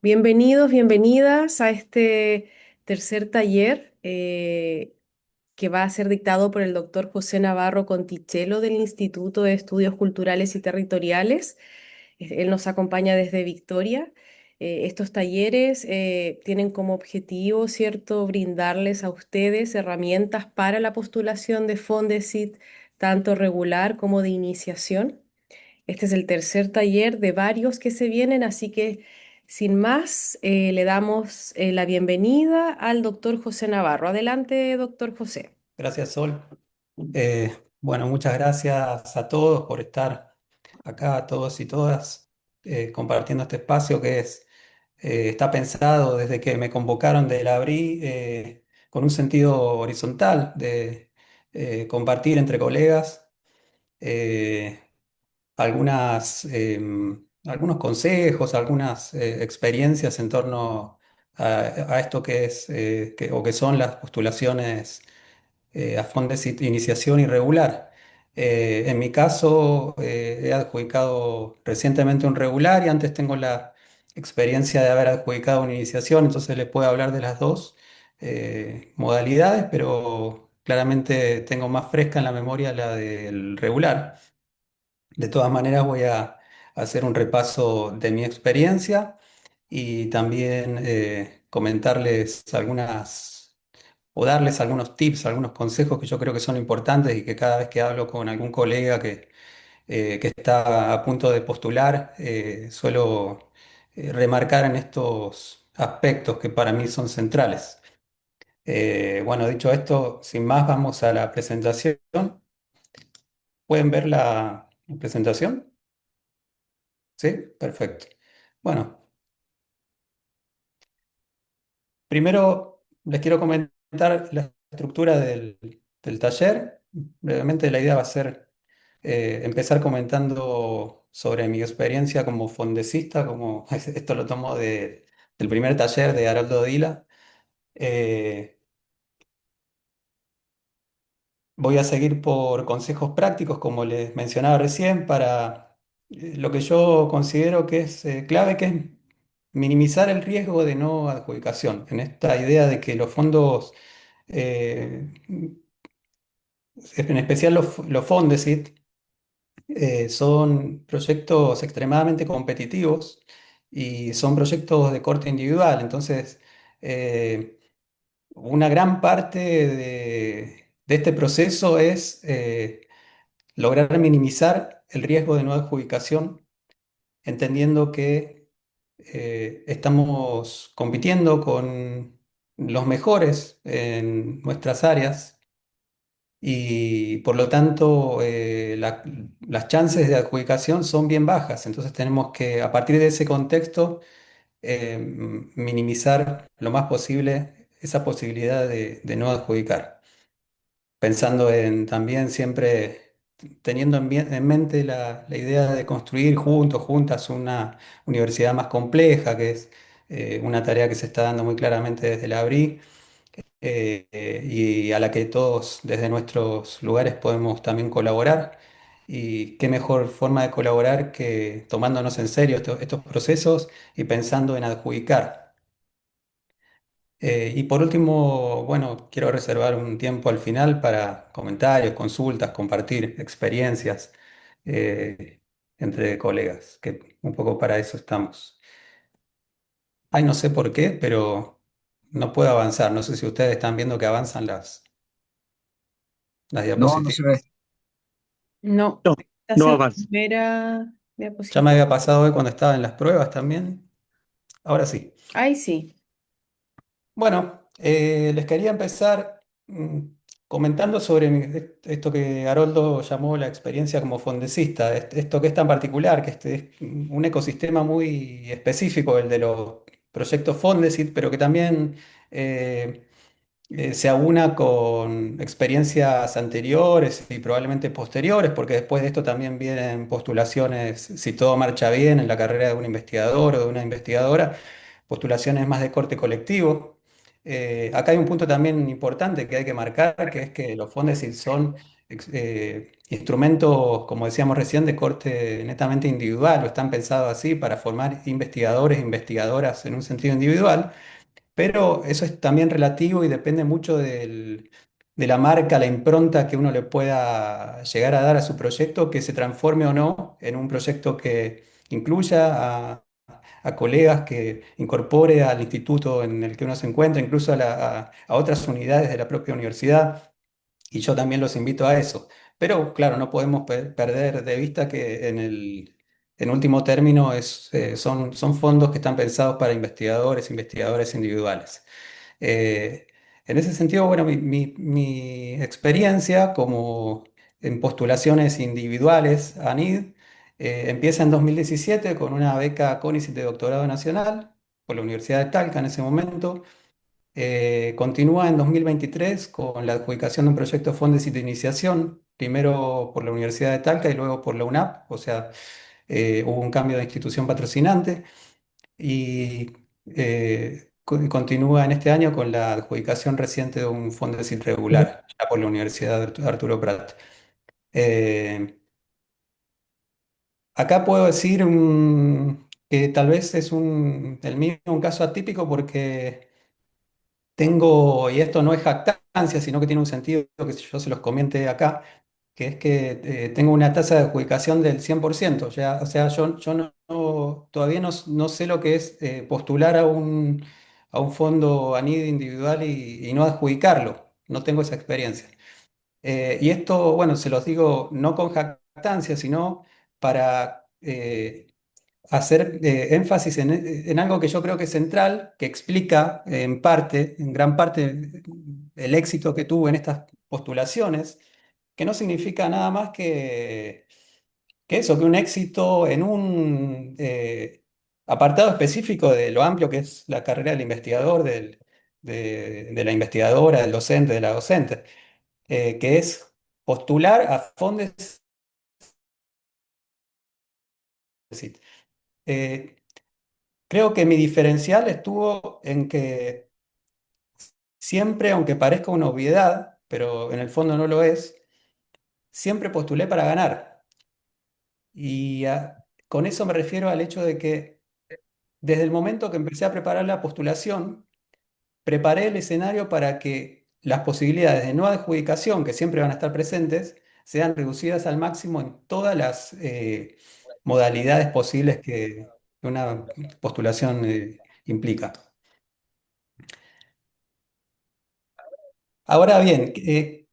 Bienvenidos, bienvenidas a este tercer taller que va a ser dictado por el doctor José Navarro Contichelo del Instituto de Estudios Culturales y Territoriales. Él nos acompaña desde Victoria. Estos talleres tienen como objetivo, ¿cierto?, brindarles a ustedes herramientas para la postulación de Fondesit, tanto regular como de iniciación. Este es el tercer taller de varios que se vienen, así que sin más, le damos la bienvenida al doctor José Navarro. Adelante, doctor José. Gracias, Sol. Bueno, muchas gracias a todos por estar acá, a todos y todas, compartiendo este espacio está pensado desde que me convocaron del ABRI, con un sentido horizontal de compartir entre colegas eh, algunos consejos, algunas experiencias en torno a esto o que son las postulaciones a fondos de iniciación irregular. En mi caso, he adjudicado recientemente un regular y antes tengo la experiencia de haber adjudicado una iniciación, entonces les puedo hablar de las dos modalidades, pero claramente tengo más fresca en la memoria la del regular. De todas maneras, voy a hacer un repaso de mi experiencia y también comentarles algunas o darles algunos tips, algunos consejos que yo creo que son importantes y que cada vez que hablo con algún colega que está a punto de postular, suelo remarcar en estos aspectos que para mí son centrales. Bueno, dicho esto, sin más, vamos a la presentación. ¿Pueden ver la presentación? Sí, perfecto. Bueno, primero les quiero comentar la estructura del taller. Brevemente la idea va a ser empezar comentando sobre mi experiencia como fondecista, como esto lo tomo del primer taller de Haroldo Dila. Eh, Voy a seguir por consejos prácticos, como les mencionaba recién, para lo que yo considero que es clave, que es minimizar el riesgo de no adjudicación, en esta idea de que los fondos, eh, en especial los Fondesit, son proyectos extremadamente competitivos y son proyectos de corte individual. Entonces, eh, una gran parte de este proceso es lograr minimizar el riesgo de no adjudicación, entendiendo que estamos compitiendo con los mejores en nuestras áreas y por lo tanto las chances de adjudicación son bien bajas. Entonces tenemos que, a partir de ese contexto, minimizar lo más posible esa posibilidad de no adjudicar, pensando en también siempre teniendo en mente la idea de construir juntos, juntas, una universidad más compleja, que es una tarea que se está dando muy claramente desde la ABRI, y a la que todos desde nuestros lugares podemos también colaborar. Y qué mejor forma de colaborar que tomándonos en serio estos procesos y pensando en adjudicar. Y por último, bueno, quiero reservar un tiempo al final para comentarios, consultas, compartir experiencias eh, entre colegas, que un poco para eso estamos. Ay, no sé por qué, pero no puedo avanzar. No sé si ustedes están viendo que avanzan las No, no se ve. diapositivas. No, No, estás no en la avanza. primera Ya me diapositiva. había pasado hoy cuando estaba en las pruebas también. Ahora sí. Ay, sí. Bueno, les quería empezar comentando sobre esto que Haroldo llamó la experiencia como fondecista, esto que es tan particular, que este es un ecosistema muy específico, el de los proyectos Fondesit, pero que también eh, se aúna con experiencias anteriores y probablemente posteriores, porque después de esto también vienen postulaciones, si todo marcha bien en la carrera de un investigador o de una investigadora, postulaciones más de corte colectivo. Acá hay un punto también importante que hay que marcar, que es que los fondos son instrumentos, como decíamos recién, de corte netamente individual, o están pensados así para formar investigadores e investigadoras en un sentido individual, pero eso es también relativo y depende mucho de la marca, la impronta que uno le pueda llegar a dar a su proyecto, que se transforme o no en un proyecto que incluya a colegas, que incorpore al instituto en el que uno se encuentra, incluso a otras unidades de la propia universidad. Y yo también los invito a eso. Pero claro, no podemos perder de vista que en último término son fondos que están pensados para investigadores, investigadores individuales. Eh, en ese sentido, bueno, mi experiencia como en postulaciones individuales a NID empieza en 2017 con una beca CONICET de doctorado nacional por la Universidad de Talca en ese momento. Continúa en 2023 con la adjudicación de un proyecto Fondesit de iniciación, primero por la Universidad de Talca y luego por la UNAP, o sea, hubo un cambio de institución patrocinante y continúa en este año con la adjudicación reciente de un Fondesit regular, ya por la Universidad de Arturo Prat. Eh, Acá puedo decir que tal vez el mío un caso atípico porque tengo, y esto no es jactancia, sino que tiene un sentido que yo se los comente acá, que es que tengo una tasa de adjudicación del 100%. Ya, o sea, yo todavía no sé lo que es postular a un fondo ANID individual y no adjudicarlo. No tengo esa experiencia. Y esto, bueno, se los digo no con jactancia, sino para hacer énfasis en algo que yo creo que es central, que explica en parte, en gran parte, el éxito que tuvo en estas postulaciones, que no significa nada más que eso, que un éxito en un apartado específico de lo amplio que es la carrera del investigador, de la investigadora, del docente, de la docente, que es postular a fondos. Eh, Creo que mi diferencial estuvo en que siempre, aunque parezca una obviedad, pero en el fondo no lo es, siempre postulé para ganar. Y con eso me refiero al hecho de que desde el momento que empecé a preparar la postulación, preparé el escenario para que las posibilidades de no adjudicación, que siempre van a estar presentes, sean reducidas al máximo en todas las modalidades posibles que una postulación implica. Ahora bien, ¿qué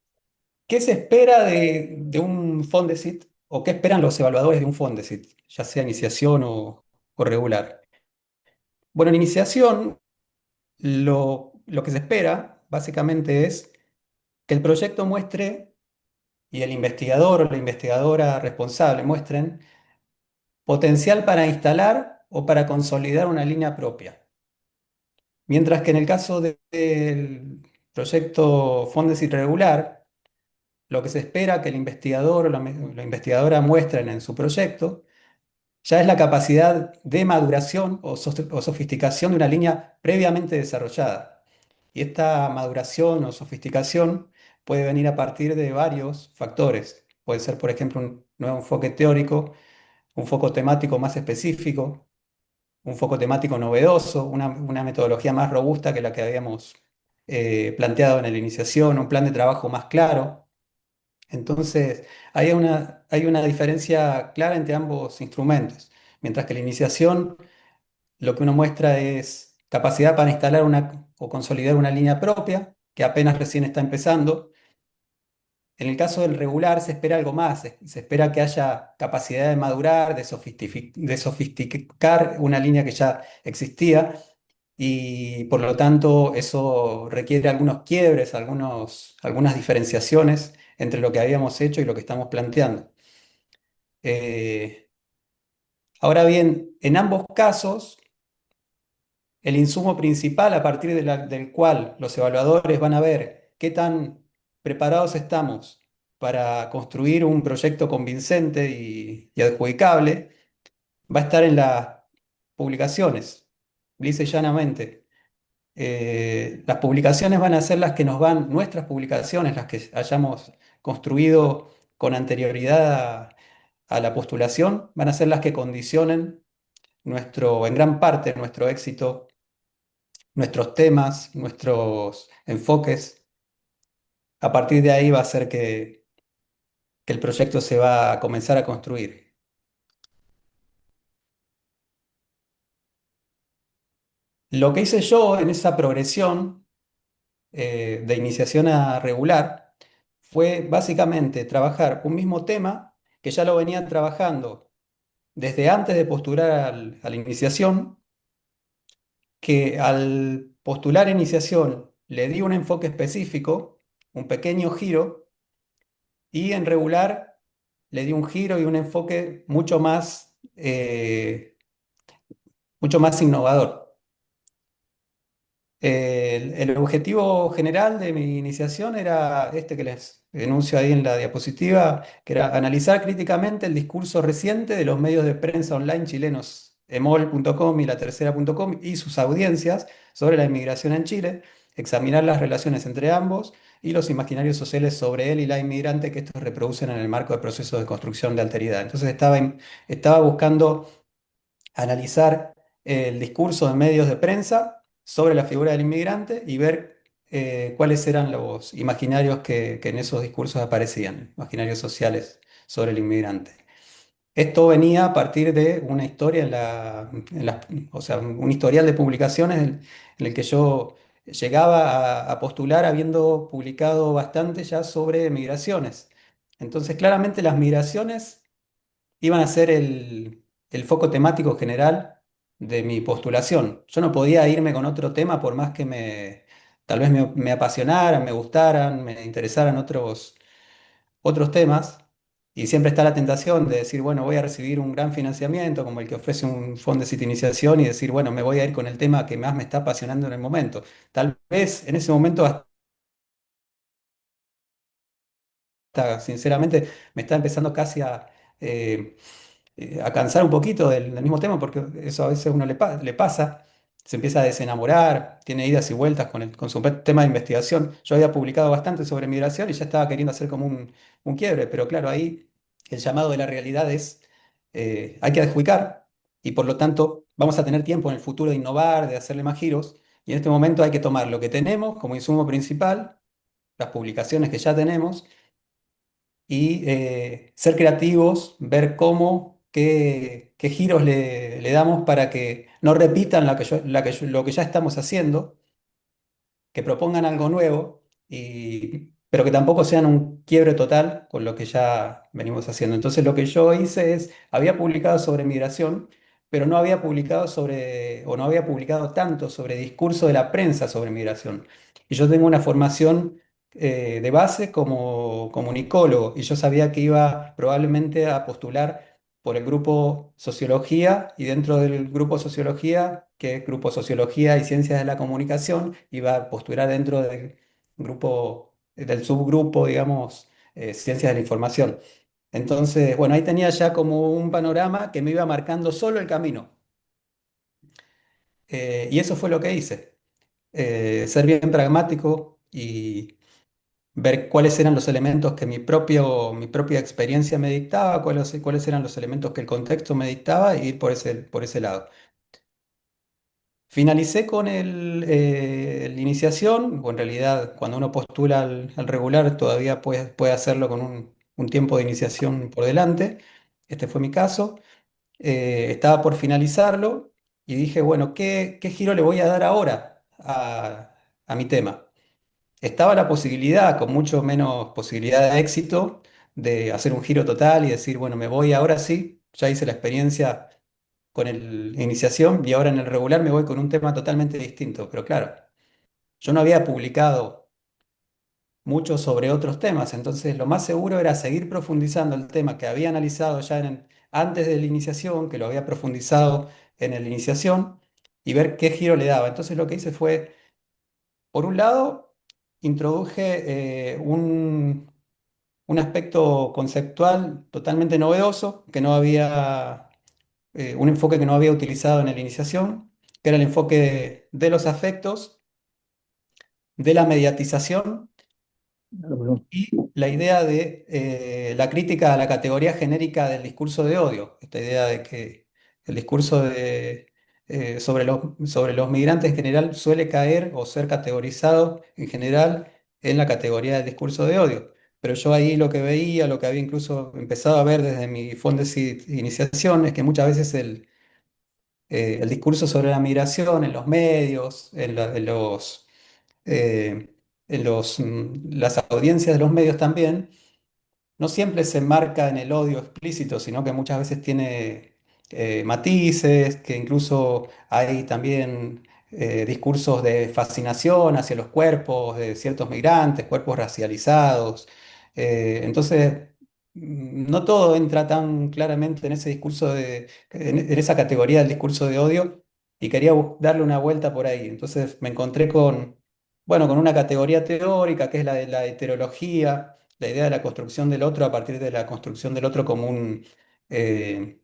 se espera de un Fondesit o qué esperan los evaluadores de un Fondesit, ya sea iniciación o regular? Bueno, en iniciación lo que se espera básicamente es que el proyecto muestre y el investigador o la investigadora responsable muestren potencial para instalar o para consolidar una línea propia. Mientras que en el caso del proyecto Fondesit regular, lo que se espera que el investigador o la investigadora muestren en su proyecto ya es la capacidad de maduración o sofisticación de una línea previamente desarrollada. Y esta maduración o sofisticación puede venir a partir de varios factores. Puede ser, por ejemplo, un nuevo enfoque teórico, un foco temático más específico, un foco temático novedoso, una metodología más robusta que la que habíamos planteado en la iniciación, un plan de trabajo más claro. Entonces, hay una diferencia clara entre ambos instrumentos. Mientras que la iniciación lo que uno muestra es capacidad para instalar o consolidar una línea propia, que apenas recién está empezando. En el caso del regular se espera algo más, se espera que haya capacidad de madurar, de sofisticar una línea que ya existía y por lo tanto eso requiere algunos quiebres, algunas diferenciaciones entre lo que habíamos hecho y lo que estamos planteando. Eh, Ahora bien, en ambos casos, el insumo principal a partir del cual los evaluadores van a ver qué tan preparados estamos para construir un proyecto convincente y adjudicable, va a estar en las publicaciones, lisa y llanamente. Las publicaciones van a ser las que nos van, nuestras publicaciones, las que hayamos construido con anterioridad a la postulación, van a ser las que condicionen en gran parte, nuestro éxito, nuestros temas, nuestros enfoques. A partir de ahí va a ser que el proyecto se va a comenzar a construir. Lo que hice yo en esa progresión de iniciación a regular fue básicamente trabajar un mismo tema que ya lo venían trabajando desde antes de postular a la iniciación, que al postular a iniciación le di un enfoque específico, un pequeño giro, y en regular le di un giro y un enfoque mucho más innovador. El objetivo general de mi iniciación era este que les enuncio ahí en la diapositiva, que era analizar críticamente el discurso reciente de los medios de prensa online chilenos, emol.com y latercera.com y sus audiencias sobre la inmigración en Chile, examinar las relaciones entre ambos y los imaginarios sociales sobre él y la inmigrante que estos reproducen en el marco de procesos de construcción de alteridad. Entonces estaba buscando analizar el discurso de medios de prensa sobre la figura del inmigrante y ver cuáles eran los imaginarios que en esos discursos aparecían, imaginarios sociales sobre el inmigrante. Esto venía a partir de una historia o sea, un historial de publicaciones en el que yo llegaba a postular habiendo publicado bastante ya sobre migraciones. Entonces, claramente las migraciones iban a ser el foco temático general de mi postulación. Yo no podía irme con otro tema por más que tal vez me apasionaran, me gustaran, me interesaran otros temas. Y siempre está la tentación de decir, bueno, voy a recibir un gran financiamiento como el que ofrece un fondo de City Iniciación y decir, bueno, me voy a ir con el tema que más me está apasionando en el momento. Tal vez en ese momento sinceramente, me está empezando casi eh, a cansar un poquito del mismo tema, porque eso a veces a uno le pasa, se empieza a desenamorar, tiene idas y vueltas con su tema de investigación. Yo había publicado bastante sobre migración y ya estaba queriendo hacer como un quiebre, pero claro, ahí el llamado de la realidad es, hay que adjudicar y por lo tanto vamos a tener tiempo en el futuro de innovar, de hacerle más giros, y en este momento hay que tomar lo que tenemos como insumo principal, las publicaciones que ya tenemos, y ser creativos, ver qué giros le damos para que no repitan lo que ya estamos haciendo, que propongan algo nuevo, pero que tampoco sean un quiebre total con lo que ya venimos haciendo. Entonces lo que yo hice es, había publicado sobre migración, pero no había publicado o no había publicado tanto sobre discurso de la prensa sobre migración. Y yo tengo una formación de base como comunicólogo, y yo sabía que iba probablemente a postular por el grupo Sociología, y dentro del grupo Sociología, que es Grupo Sociología y Ciencias de la Comunicación, iba a postular dentro del subgrupo, digamos, Ciencias de la Información. Entonces, bueno, ahí tenía ya como un panorama que me iba marcando solo el camino. Y eso fue lo que hice. Ser bien pragmático y ver cuáles eran los elementos que mi propia experiencia me dictaba, cuáles eran los elementos que el contexto me dictaba, y ir por ese lado. Finalicé con la iniciación, o en realidad cuando uno postula al regular todavía puede hacerlo con un tiempo de iniciación por delante. Este fue mi caso. Estaba por finalizarlo y dije, bueno, ¿qué giro le voy a dar ahora a mi tema? Estaba la posibilidad, con mucho menos posibilidad de éxito, de hacer un giro total y decir, bueno, me voy ahora sí, ya hice la experiencia con el iniciación y ahora en el regular me voy con un tema totalmente distinto. Pero claro, yo no había publicado mucho sobre otros temas, entonces lo más seguro era seguir profundizando el tema que había analizado ya antes de la iniciación, que lo había profundizado en la iniciación, y ver qué giro le daba. Entonces lo que hice fue, por un lado, introduje un aspecto conceptual totalmente novedoso, un enfoque que no había utilizado en la iniciación, que era el enfoque de los afectos, de la mediatización Claro. Y la idea de la crítica a la categoría genérica del discurso de odio, esta idea de que el discurso sobre los migrantes en general suele caer o ser categorizado en general en la categoría del discurso de odio. Pero yo ahí lo que veía, lo que había incluso empezado a ver desde mi fondo de iniciación, es que muchas veces el discurso sobre la migración en los medios, eh, las audiencias de los medios también, no siempre se marca en el odio explícito, sino que muchas veces tiene matices, que incluso hay también discursos de fascinación hacia los cuerpos de ciertos migrantes, cuerpos racializados. Entonces, no todo entra tan claramente en ese discurso en esa categoría del discurso de odio, y quería darle una vuelta por ahí. Entonces me encontré bueno, con una categoría teórica que es la de la heterología, la idea de la construcción del otro a partir de la construcción del otro eh,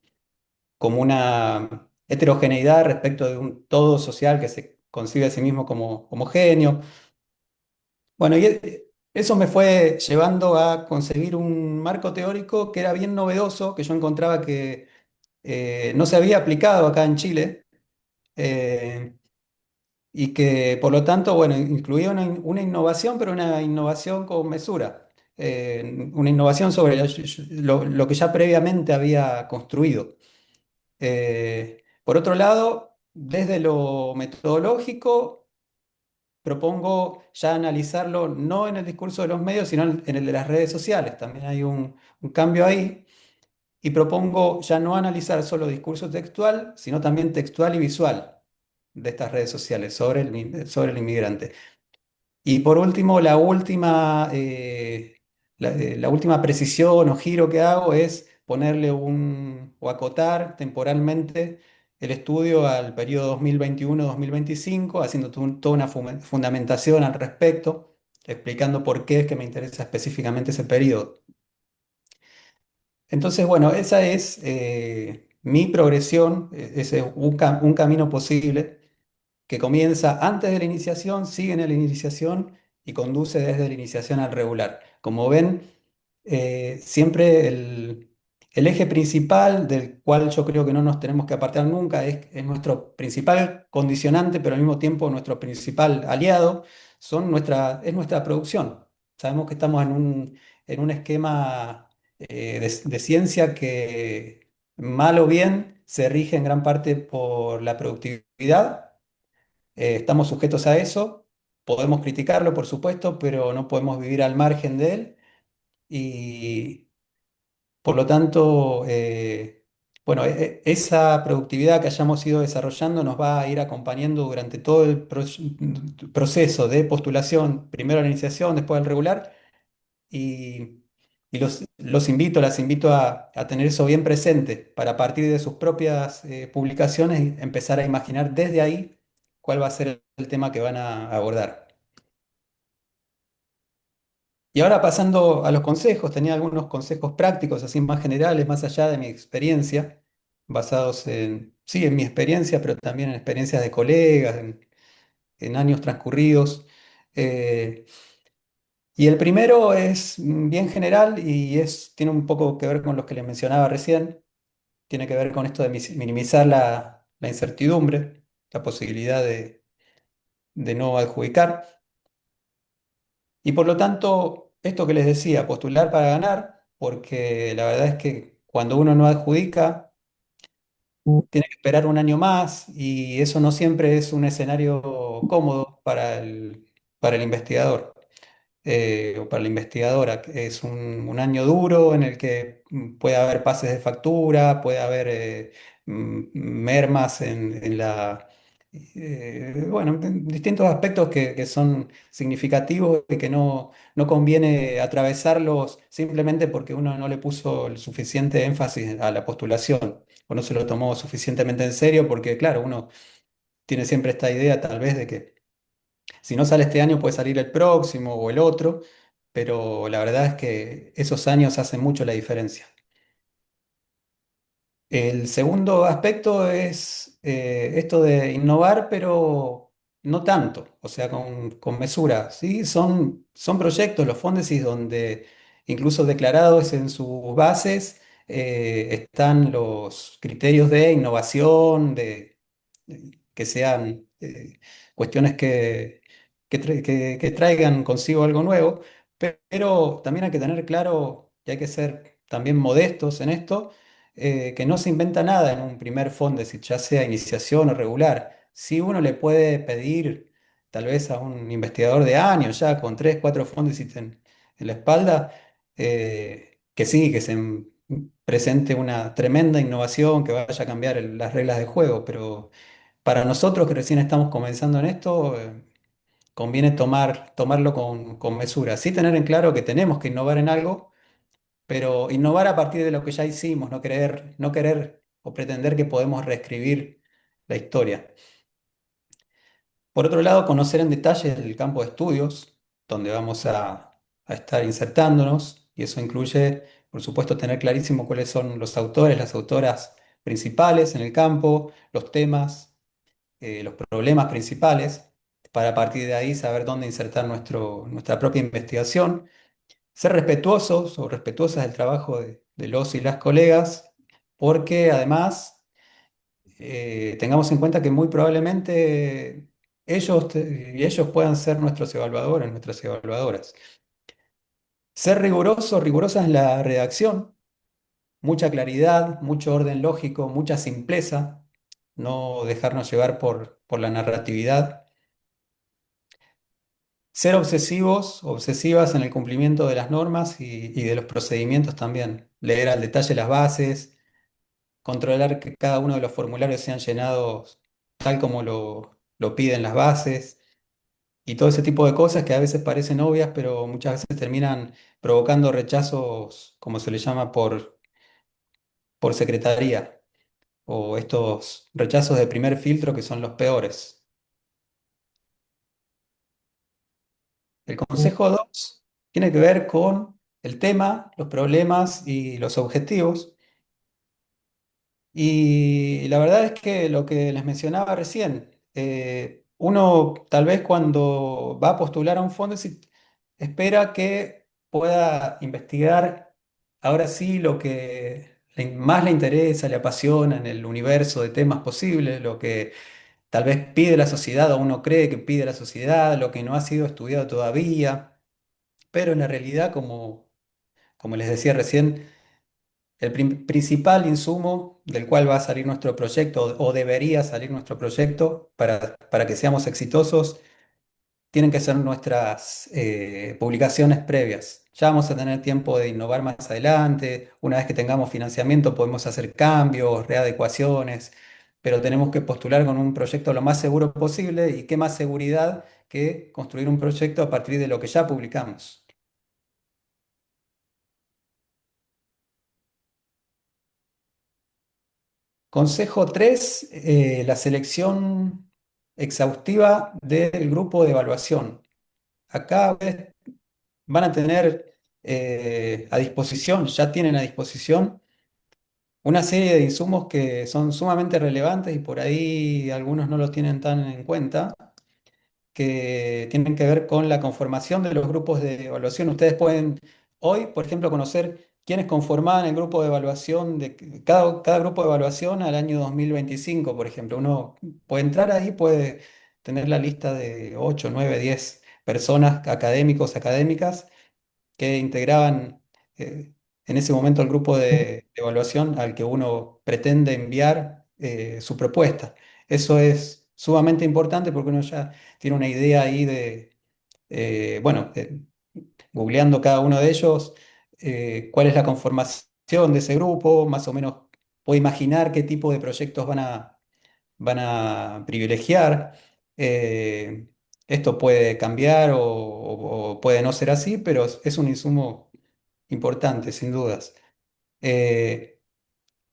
como una heterogeneidad respecto de un todo social que se concibe a sí mismo como homogéneo. Bueno, eso me fue llevando a concebir un marco teórico que era bien novedoso, que yo encontraba que no se había aplicado acá en Chile. eh, y que por lo tanto, bueno, incluía una innovación, pero una innovación con mesura, una innovación sobre lo que ya previamente había construido. Por otro lado, desde lo metodológico, propongo ya analizarlo no en el discurso de los medios, sino en el de las redes sociales. También hay un cambio ahí. Y propongo ya no analizar solo discurso textual, sino también textual y visual de estas redes sociales sobre el inmigrante. Y por último, la última precisión o giro que hago es ponerle o acotar temporalmente el estudio al periodo 2021-2025, haciendo toda una fundamentación al respecto, explicando por qué es que me interesa específicamente ese periodo. Entonces, bueno, esa es mi progresión, ese es un camino posible que comienza antes de la iniciación, sigue en la iniciación y conduce desde la iniciación al regular. Como ven, siempre el eje principal del cual yo creo que no nos tenemos que apartar nunca es nuestro principal condicionante, pero al mismo tiempo nuestro principal aliado, es nuestra producción. Sabemos que estamos en un esquema de ciencia que, mal o bien, se rige en gran parte por la productividad. Estamos sujetos a eso, podemos criticarlo, por supuesto, pero no podemos vivir al margen de él y por lo tanto, bueno, esa productividad que hayamos ido desarrollando nos va a ir acompañando durante todo el proceso de postulación, primero la iniciación, después el regular, y, y las invito a tener eso bien presente para a partir de sus propias publicaciones empezar a imaginar desde ahí cuál va a ser el tema que van a abordar. Y ahora pasando a los consejos, tenía algunos consejos prácticos, así más generales, más allá de mi experiencia, basados sí, en mi experiencia, pero también en experiencias de colegas, en años transcurridos. Eh, y el primero es bien general y tiene un poco que ver con los que les mencionaba recién, tiene que ver con esto de minimizar la incertidumbre, la posibilidad de no adjudicar. Y por lo tanto, esto que les decía, postular para ganar, porque la verdad es que cuando uno no adjudica, tiene que esperar un año más y eso no siempre es un escenario cómodo para el investigador o para la investigadora. Que Es un año duro en el que puede haber pases de factura, puede haber mermas bueno, en distintos aspectos que son significativos y que no conviene atravesarlos simplemente porque uno no le puso el suficiente énfasis a la postulación o no se lo tomó suficientemente en serio, porque claro, uno tiene siempre esta idea tal vez de que si no sale este año puede salir el próximo o el otro, pero la verdad es que esos años hacen mucho la diferencia. El segundo aspecto es esto de innovar, pero no tanto, o sea, con mesura. Sí, son proyectos, los Fondesis, donde incluso declarados en sus bases están los criterios de innovación, que sean cuestiones que traigan consigo algo nuevo, pero también hay que tener claro y hay que ser también modestos en esto, que no se inventa nada en un primer Fondesit, ya sea iniciación o regular. Si uno le puede pedir tal vez a un investigador de años ya con 3, 4 Fondesit en la espalda, que sí, que presente una tremenda innovación que vaya a cambiar las reglas de juego, pero para nosotros que recién estamos comenzando en esto, conviene tomarlo con mesura. Sí tener en claro que tenemos que innovar en algo, pero innovar a partir de lo que ya hicimos, no querer o pretender que podemos reescribir la historia. Por otro lado, conocer en detalle el campo de estudios, donde vamos a estar insertándonos, y eso incluye, por supuesto, tener clarísimo cuáles son los autores, las autoras principales en el campo, los temas, los problemas principales, para a partir de ahí saber dónde insertar nuestra propia investigación, ser respetuosos o respetuosas del trabajo de los y las colegas, porque además tengamos en cuenta que muy probablemente ellos puedan ser nuestros evaluadores, nuestras evaluadoras. Ser rigurosos, rigurosas en la redacción, mucha claridad, mucho orden lógico, mucha simpleza, no dejarnos llevar por la narratividad. Ser obsesivos, obsesivas en el cumplimiento de las normas y de los procedimientos también. Leer al detalle las bases, controlar que cada uno de los formularios sean llenados tal como lo piden las bases y todo ese tipo de cosas que a veces parecen obvias, pero muchas veces terminan provocando rechazos, como se le llama, por secretaría, o estos rechazos de primer filtro que son los peores. El consejo 2 tiene que ver con el tema, los problemas y los objetivos. Y la verdad es que lo que les mencionaba recién, uno tal vez cuando va a postular a un fondo espera que pueda investigar ahora sí lo que más le interesa, le apasiona en el universo de temas posibles, lo que tal vez pide la sociedad o uno cree que pide la sociedad, lo que no ha sido estudiado todavía, pero en la realidad, como les decía recién, el principal insumo del cual va a salir nuestro proyecto o debería salir nuestro proyecto para que seamos exitosos, tienen que ser nuestras publicaciones previas. Ya vamos a tener tiempo de innovar más adelante. Una vez que tengamos financiamiento podemos hacer cambios, readecuaciones, pero tenemos que postular con un proyecto lo más seguro posible y qué más seguridad que construir un proyecto a partir de lo que ya publicamos. Consejo 3: la selección exhaustiva del grupo de evaluación. Acá van a tener a disposición, ya tienen a disposición una serie de insumos que son sumamente relevantes y por ahí algunos no los tienen tan en cuenta, que tienen que ver con la conformación de los grupos de evaluación. Ustedes pueden hoy, por ejemplo, conocer quiénes conformaban el grupo de evaluación de cada grupo de evaluación al año 2025, por ejemplo. Uno puede entrar ahí, puede tener la lista de 8, 9, 10 personas, académicos, académicas, que integraban en ese momento el grupo de evaluación al que uno pretende enviar su propuesta. Eso es sumamente importante porque uno ya tiene una idea ahí bueno, googleando cada uno de ellos, cuál es la conformación de ese grupo, más o menos puede imaginar qué tipo de proyectos van a privilegiar. Eh, Esto puede cambiar o puede no ser así, pero es un insumo importante, sin dudas. Eh,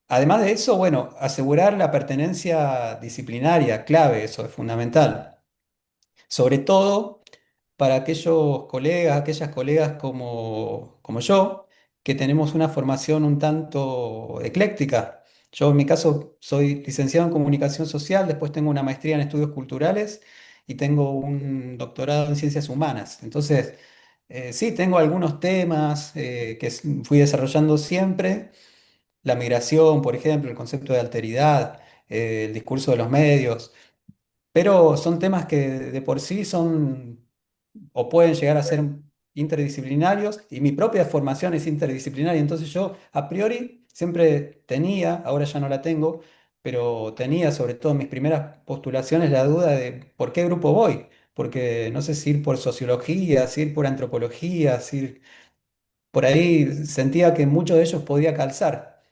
Además de eso, bueno, asegurar la pertenencia disciplinaria, clave, eso es fundamental. Sobre todo para aquellos colegas, aquellas colegas como yo, que tenemos una formación un tanto ecléctica. Yo en mi caso soy licenciado en comunicación social, después tengo una maestría en estudios culturales y tengo un doctorado en ciencias humanas. Entonces, sí, tengo algunos temas fui desarrollando siempre. La migración, por ejemplo, el concepto de alteridad, el discurso de los medios, pero son temas que de por sí son o pueden llegar a ser interdisciplinarios y mi propia formación es interdisciplinaria. Entonces yo a priori siempre tenía, ahora ya no la tengo, pero tenía sobre todo en mis primeras postulaciones la duda de por qué grupo voy. Porque no sé si ir por sociología, si ir por antropología, si ir por ahí sentía que muchos de ellos podía calzar.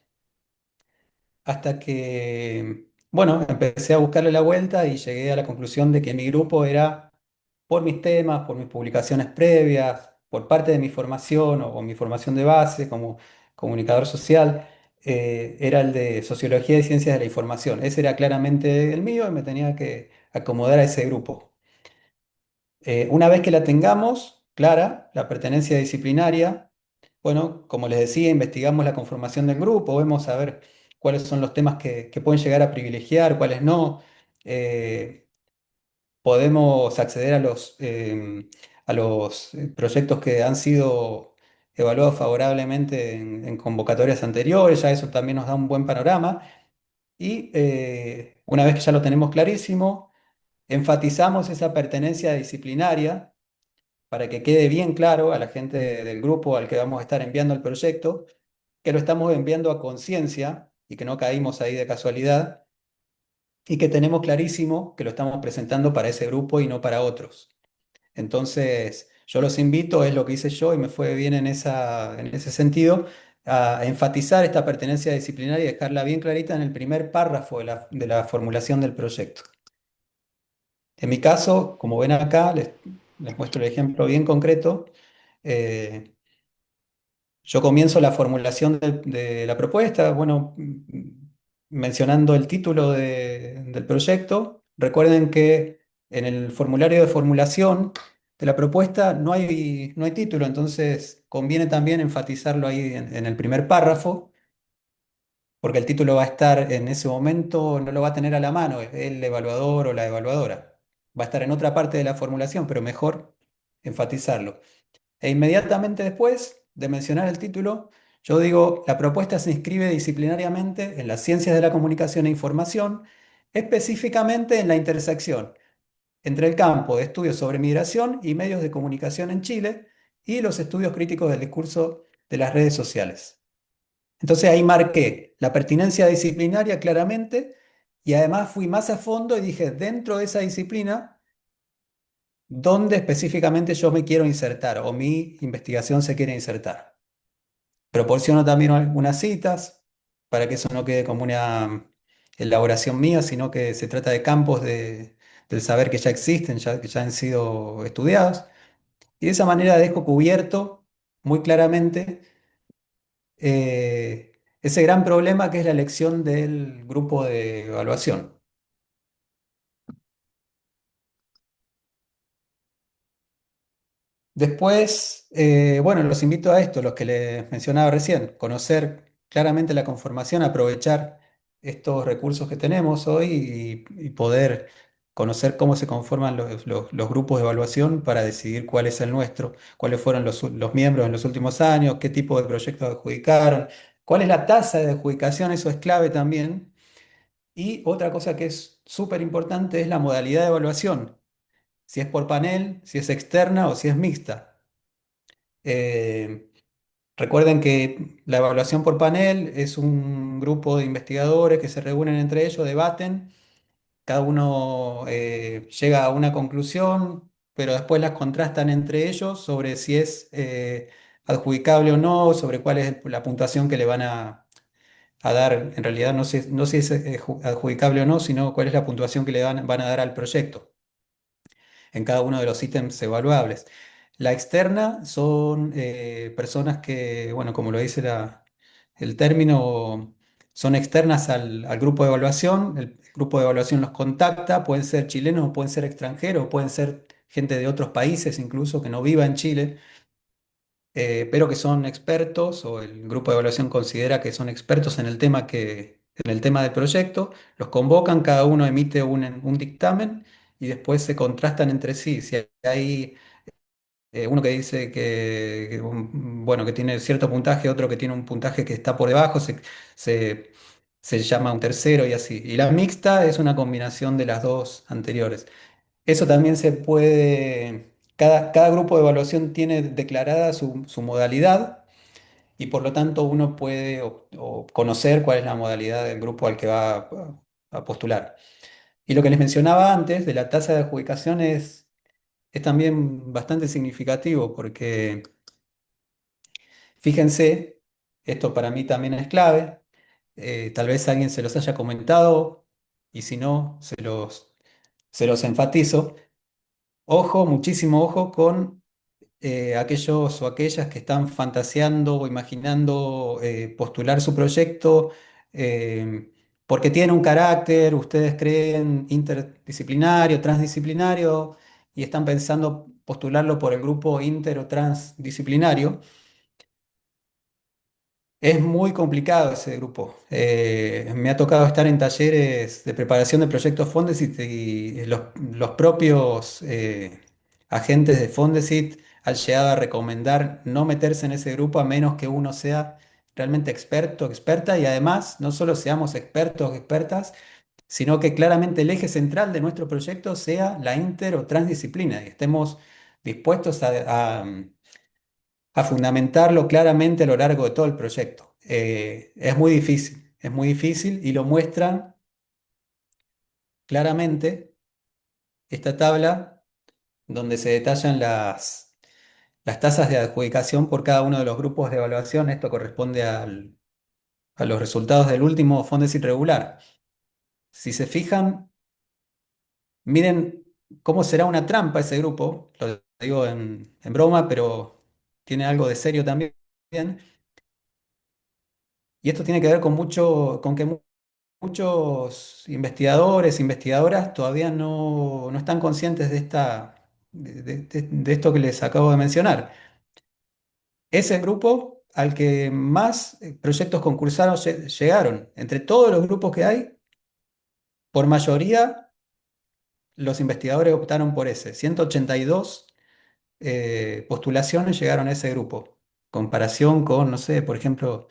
Hasta que, bueno, empecé a buscarle la vuelta y llegué a la conclusión de que mi grupo era, por mis temas, por mis publicaciones previas, por parte de mi formación o mi formación de base como comunicador social, era el de Sociología y Ciencias de la Información. Ese era claramente el mío y me tenía que acomodar a ese grupo. Una vez que la tengamos clara, la pertenencia disciplinaria, bueno, como les decía, investigamos la conformación del grupo, vemos a ver cuáles son los temas que pueden llegar a privilegiar, cuáles no. Eh, Podemos acceder a los proyectos que han sido evaluados favorablemente en convocatorias anteriores, ya eso también nos da un buen panorama. Y una vez que ya lo tenemos clarísimo, enfatizamos esa pertenencia disciplinaria para que quede bien claro a la gente del grupo al que vamos a estar enviando el proyecto, que lo estamos enviando a conciencia y que no caímos ahí de casualidad y que tenemos clarísimo que lo estamos presentando para ese grupo y no para otros. Entonces, yo los invito, es lo que hice yo y me fue bien en ese sentido, a enfatizar esta pertenencia disciplinaria y dejarla bien clarita en el primer párrafo de la formulación del proyecto. En mi caso, como ven acá, les muestro el ejemplo bien concreto. eh, Yo comienzo la formulación de la propuesta, bueno, mencionando el título del proyecto. Recuerden que en el formulario de formulación de la propuesta no hay título, entonces conviene también enfatizarlo ahí en el primer párrafo, porque el título va a estar en ese momento, no lo va a tener a la mano, el evaluador o la evaluadora. Va a estar en otra parte de la formulación, pero mejor enfatizarlo. E inmediatamente después de mencionar el título, yo digo, la propuesta se inscribe disciplinariamente en las ciencias de la comunicación e información, específicamente en la intersección entre el campo de estudios sobre migración y medios de comunicación en Chile y los estudios críticos del discurso de las redes sociales. Entonces ahí marqué la pertinencia disciplinaria claramente y además fui más a fondo y dije, dentro de esa disciplina, ¿dónde específicamente yo me quiero insertar o mi investigación se quiere insertar? Proporciono también algunas citas para que eso no quede como una elaboración mía, sino que se trata de campos del saber que ya existen, que ya han sido estudiados. Y de esa manera dejo cubierto muy claramente ese gran problema que es la elección del grupo de evaluación. Después, bueno, los invito a esto, los que les mencionaba recién, conocer claramente la conformación, aprovechar estos recursos que tenemos hoy y poder conocer cómo se conforman los grupos de evaluación para decidir cuál es el nuestro, cuáles fueron los miembros en los últimos años, qué tipo de proyectos adjudicaron, cuál es la tasa de adjudicación, eso es clave también. Y otra cosa que es súper importante es la modalidad de evaluación, si es por panel, si es externa o si es mixta. Eh, Recuerden que la evaluación por panel es un grupo de investigadores que se reúnen entre ellos, debaten, cada uno llega a una conclusión, pero después las contrastan entre ellos sobre si es adjudicable o no, sobre cuál es la puntuación que le van a dar. En realidad no si es adjudicable o no, sino cuál es la puntuación que le van a dar al proyecto en cada uno de los ítems evaluables. La externa son personas que, bueno, como lo dice el término, son externas al grupo de evaluación. El grupo de evaluación los contacta, pueden ser chilenos o pueden ser extranjeros, pueden ser gente de otros países incluso que no viva en Chile, pero que son expertos o el grupo de evaluación considera que son expertos en el tema en el tema del proyecto. Los convocan, cada uno emite un dictamen y después se contrastan entre sí. Si hay uno que dice bueno, que tiene cierto puntaje, otro que tiene un puntaje que está por debajo, se, se llama un tercero y así. Y la mixta es una combinación de las dos anteriores. Eso también se puede, cada grupo de evaluación tiene declarada su modalidad y por lo tanto uno puede o conocer cuál es la modalidad del grupo al que va a postular. Y lo que les mencionaba antes de la tasa de adjudicación es también bastante significativo porque fíjense, esto para mí también es clave, tal vez alguien se los haya comentado y si no, se los enfatizo. Ojo, muchísimo ojo con aquellos o aquellas que están fantaseando o imaginando postular su proyecto porque tiene un carácter, ustedes creen interdisciplinario, transdisciplinario y están pensando postularlo por el grupo inter o transdisciplinario. Es muy complicado ese grupo. Me ha tocado estar en talleres de preparación de proyectos Fondesit y los propios agentes de Fondesit han llegado a recomendar no meterse en ese grupo a menos que uno sea realmente experto, experta y además no solo seamos expertos, expertas, sino que claramente el eje central de nuestro proyecto sea la inter o transdisciplina y estemos dispuestos a fundamentarlo claramente a lo largo de todo el proyecto. Es muy difícil y lo muestra claramente esta tabla donde se detallan las tasas de adjudicación por cada uno de los grupos de evaluación. Esto corresponde a los resultados del último Fondesit regular. Si se fijan, miren cómo será una trampa ese grupo, lo digo en broma, pero tiene algo de serio también. Y esto tiene que ver con con que muchos investigadores, investigadoras todavía no están conscientes de de esto que les acabo de mencionar. Es el grupo al que más proyectos concursados llegaron. Entre todos los grupos que hay, por mayoría, los investigadores optaron por ese. 182 postulaciones llegaron a ese grupo. Comparación con, no sé, por ejemplo,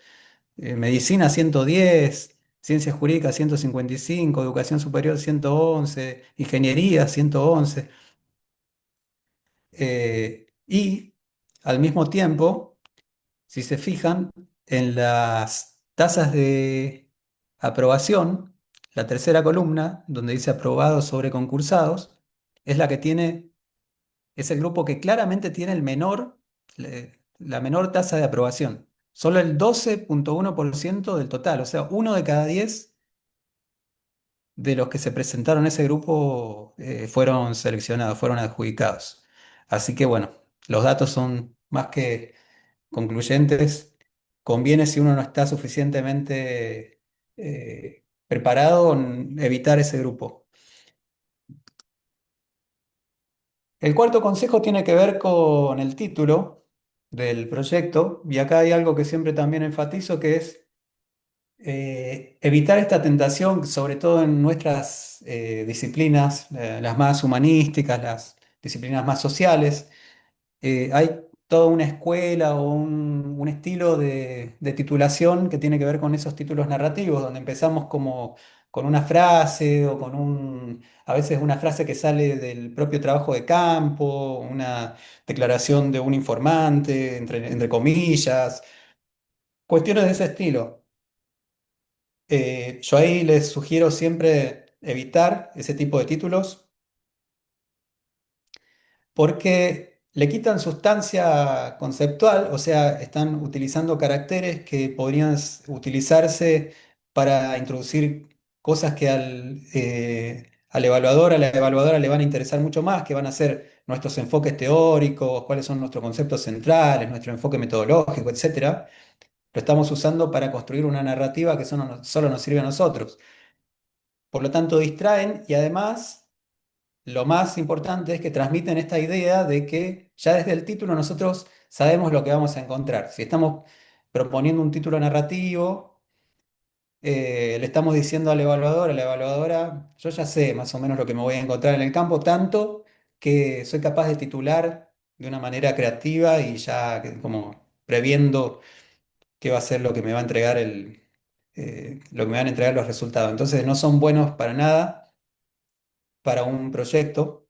medicina 110, ciencias jurídicas 155, educación superior 111, ingeniería 111. Y al mismo tiempo, si se fijan, en las tasas de aprobación, la tercera columna, donde dice aprobados sobre concursados, es la que tiene, es el grupo que claramente tiene la menor tasa de aprobación. Solo el 12,1% del total, o sea, uno de cada 10 de los que se presentaron a ese grupo fueron seleccionados, fueron adjudicados. Así que bueno, los datos son más que concluyentes. Conviene si uno no está suficientemente preparado evitar ese grupo. El cuarto consejo tiene que ver con el título del proyecto y acá hay algo que siempre también enfatizo que es evitar esta tentación, sobre todo en nuestras disciplinas, las más humanísticas, las disciplinas más sociales. Hay toda una escuela o un estilo de titulación que tiene que ver con esos títulos narrativos, donde empezamos como con una frase o con a veces una frase que sale del propio trabajo de campo, una declaración de un informante, entre comillas, cuestiones de ese estilo. Yo ahí les sugiero siempre evitar ese tipo de títulos porque le quitan sustancia conceptual, o sea, están utilizando caracteres que podrían utilizarse para introducir cosas que al evaluador, a la evaluadora le van a interesar mucho más, que van a ser nuestros enfoques teóricos, cuáles son nuestros conceptos centrales, nuestro enfoque metodológico, etcétera. Lo estamos usando para construir una narrativa que solo nos sirve a nosotros. Por lo tanto, distraen y además lo más importante es que transmiten esta idea de que ya desde el título nosotros sabemos lo que vamos a encontrar. Si estamos proponiendo un título narrativo, le estamos diciendo al evaluador, a la evaluadora, yo ya sé más o menos lo que me voy a encontrar en el campo, tanto que soy capaz de titular de una manera creativa y ya como previendo qué va a ser lo que me va a entregar lo que me van a entregar los resultados. Entonces no son buenos para nada para un proyecto.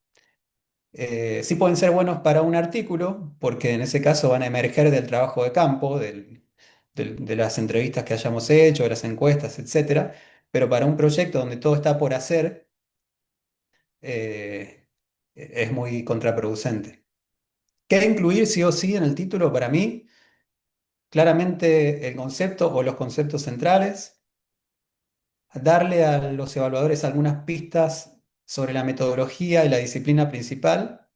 Sí pueden ser buenos para un artículo, porque en ese caso van a emerger del trabajo de campo, de las entrevistas que hayamos hecho, de las encuestas, etcétera. Pero para un proyecto donde todo está por hacer, es muy contraproducente. ¿Qué incluir sí o sí en el título para mí? Claramente el concepto o los conceptos centrales, darle a los evaluadores algunas pistas sobre la metodología y la disciplina principal,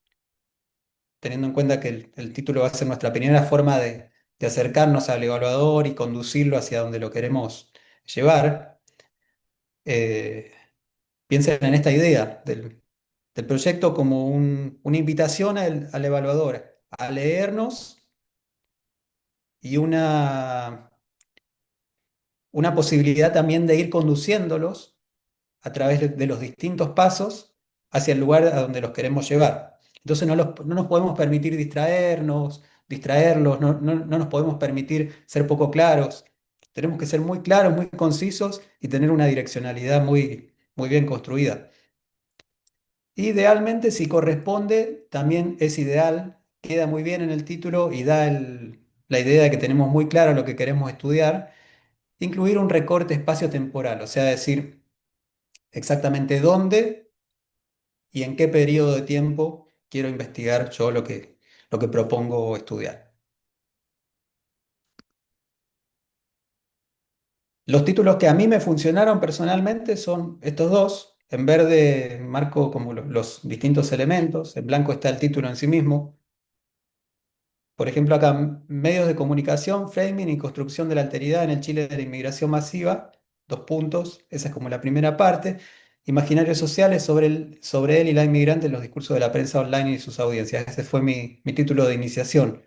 teniendo en cuenta que el título va a ser nuestra primera forma de acercarnos al evaluador y conducirlo hacia donde lo queremos llevar. Eh, Piensen en esta idea del proyecto como una invitación al evaluador a leernos y una posibilidad también de ir conduciéndolos a través de los distintos pasos hacia el lugar a donde los queremos llevar. Entonces no nos podemos permitir distraerlos, no nos podemos permitir ser poco claros. Tenemos que ser muy claros, muy concisos y tener una direccionalidad muy bien construida. Idealmente, si corresponde, también es ideal, queda muy bien en el título y da la idea de que tenemos muy claro lo que queremos estudiar, incluir un recorte espacio-temporal, o sea, decir exactamente dónde y en qué periodo de tiempo quiero investigar yo lo que propongo estudiar. Los títulos que a mí me funcionaron personalmente son estos dos. En verde marco como los distintos elementos, en blanco está el título en sí mismo. Por ejemplo, acá, medios de comunicación, framing y construcción de la alteridad en el Chile de la inmigración masiva, dos puntos, esa es como la primera parte. Imaginarios sociales sobre él y la inmigrante en los discursos de la prensa online y sus audiencias. Ese fue mi título de iniciación.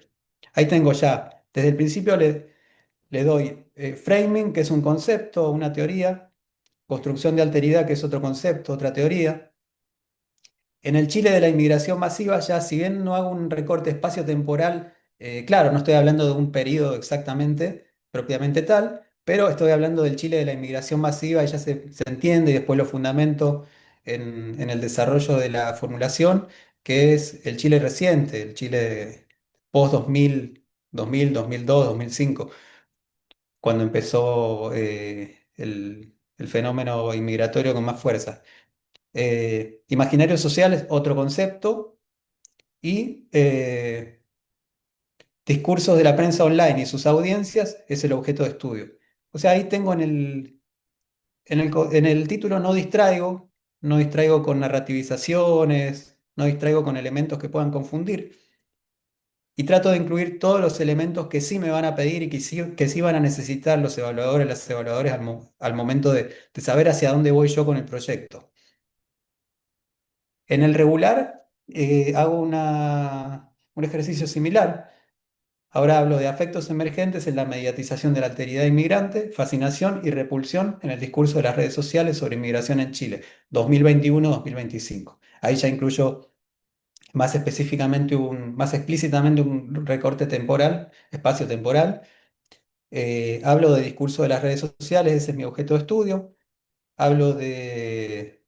Ahí tengo ya, desde el principio le doy framing, que es un concepto, una teoría, construcción de alteridad, que es otro concepto, otra teoría. En el Chile de la inmigración masiva, ya si bien no hago un recorte espacio-temporal, claro, no estoy hablando de un periodo exactamente, propiamente tal, pero estoy hablando del Chile de la inmigración masiva y ya se entiende y después lo fundamento en el desarrollo de la formulación, que es el Chile reciente, el Chile post-2000, 2000, 2002, 2005, cuando empezó el fenómeno inmigratorio con más fuerza. Imaginarios sociales, otro concepto, y discursos de la prensa online y sus audiencias es el objeto de estudio. O sea, ahí tengo en el título no distraigo con narrativizaciones, no distraigo con elementos que puedan confundir, y trato de incluir todos los elementos que sí me van a pedir y que sí van a necesitar los evaluadores, las evaluadoras al momento de saber hacia dónde voy yo con el proyecto. En el regular hago un ejercicio similar. Ahora hablo de afectos emergentes en la mediatización de la alteridad inmigrante, fascinación y repulsión en el discurso de las redes sociales sobre inmigración en Chile, 2021-2025. Ahí ya incluyo más específicamente, más explícitamente un recorte temporal, espacio-temporal. Hablo de discurso de las redes sociales, ese es mi objeto de estudio. Hablo de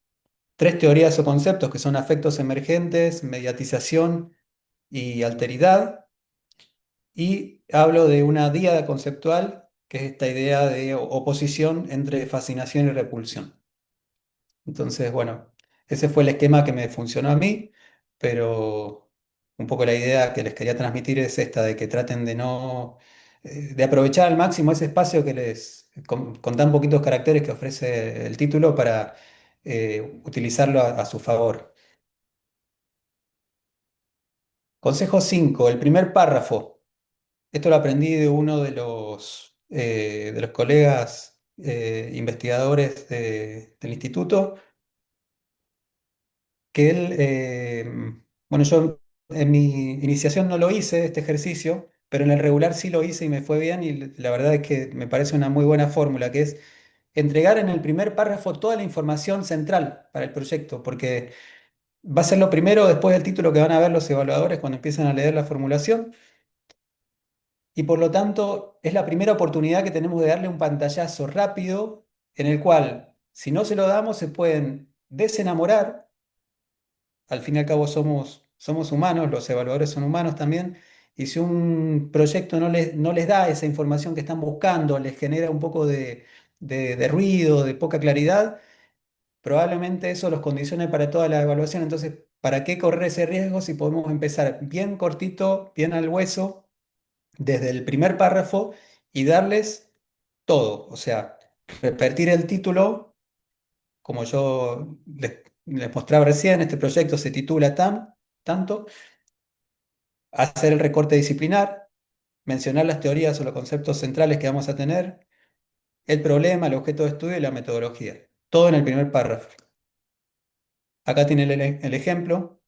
tres teorías o conceptos que son afectos emergentes, mediatización y alteridad. Y hablo de una díada conceptual, que es esta idea de oposición entre fascinación y repulsión. Entonces, bueno, ese fue el esquema que me funcionó a mí, pero un poco la idea que les quería transmitir es esta, de que traten de no, de aprovechar al máximo ese espacio con tan poquitos caracteres que ofrece el título para utilizarlo a su favor. Consejo 5, el primer párrafo. Esto lo aprendí de uno de los colegas investigadores del instituto, que él, bueno, yo en mi iniciación no lo hice, este ejercicio, pero en el regular sí lo hice y me fue bien y la verdad es que me parece una muy buena fórmula, que es entregar en el primer párrafo toda la información central para el proyecto, porque va a ser lo primero después del título que van a ver los evaluadores cuando empiezan a leer la formulación. Y por lo tanto, es la primera oportunidad que tenemos de darle un pantallazo rápido en el cual, si no se lo damos, se pueden desenamorar. Al fin y al cabo somos humanos, los evaluadores son humanos también. Y si un proyecto no les da esa información que están buscando, les genera un poco de ruido, de poca claridad, probablemente eso los condicione para toda la evaluación. Entonces, ¿para qué correr ese riesgo si podemos empezar bien cortito, bien al hueso, desde el primer párrafo y darles todo? O sea, repetir el título, como yo les mostraba recién, este proyecto se titula tanto, hacer el recorte disciplinar, mencionar las teorías o los conceptos centrales que vamos a tener, el problema, el objeto de estudio y la metodología. Todo en el primer párrafo. Acá tiene el ejemplo